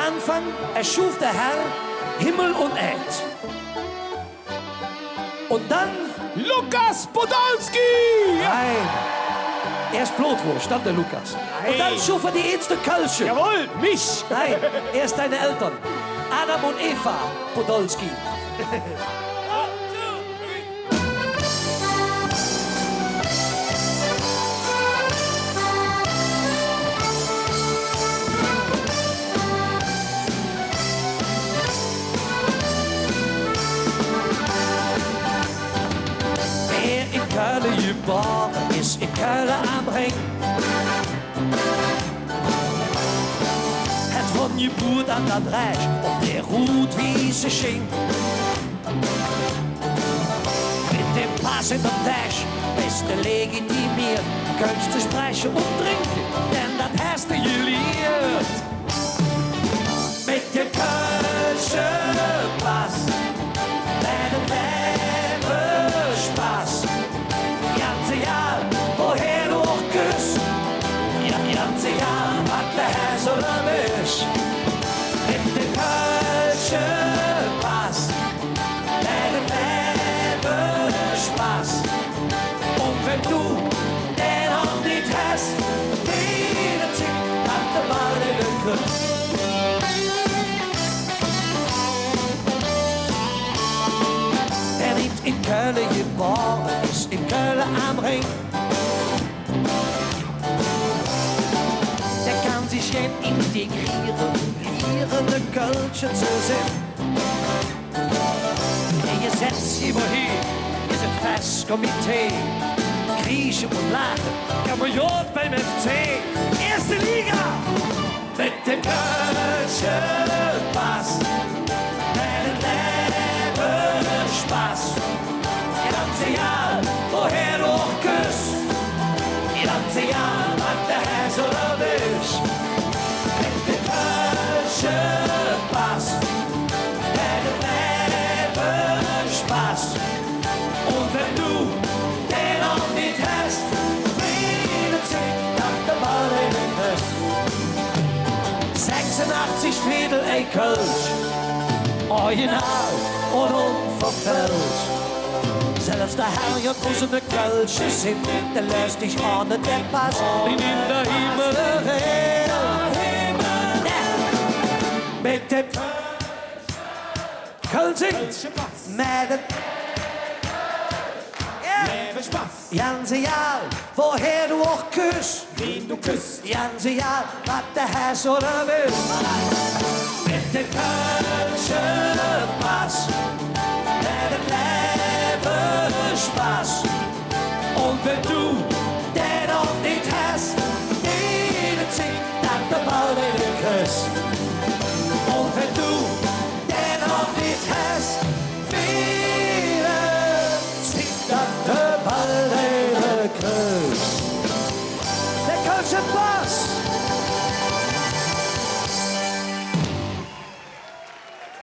Anfang erschuf der Herr Himmel und Erd. Und dann... Lukas Podolski! Nein. Erst Blutwurst, dann der Lukas. Und dann schuf er die erste Kölsche. Jawohl, mich! Nein, erst deine Eltern. Adam und Eva Podolski. Wer in Köln geboren ist, in Köln am Ring. Het van je boert aan dat reis op de roetwiese sching. Mit dem Pass in der Tasche bist du legitimiert, kannst du sprechen und trinken, denn das hast du geliert. Mit dem Kölschen Pass, bei dem Leben Spaß. Ganze Jahr, woher du auch küsst, ja, ganze Jahr hat der Herr so nervös. Mit dem Kölschen Pass, bei dem Leben Spaß. Und wenn du den auch nicht hast, wieder zick, hat der Ball in den Kuss. Der nicht in Köln geboren ist, in Köln am Ring. Der kann sich jetzt integrieren, der Kölsche zu sein. Der Gesetzgeber hier ist ein Festkomitee. Griechen und lachen, Kamerad beim FC. Erste Liga! Mit dem Kölschen Pass, bei dem Leben Spaß. Ganze Jahr, woher du auch küsst, ganze Jahr macht der Herr so nervös. Mit dem Kölschen Pass, bei dem Leben Spaß. Und wenn du den auch nicht hast, wieder zick, hat der Ball in den Kuss. 86 Fiedel, ey Kölsch, original und unverfälscht. Zelfs de Herrgott muss in de Kölsche sind, der löst dich ohne den Pass. In der Himmel mit dem Kölsche mit dem ganze Jahr, woher du auch küsst, Wen du küsst, ganze Jahr, was der Herr so nervös. Mit dem Kölschen Pass, mit dem Leben Spaß. Und wenn du den auch nicht hast, wieder zick, dann der Ball in den Kuss. Und wenn du den auch nicht hast, wieder zick, dann der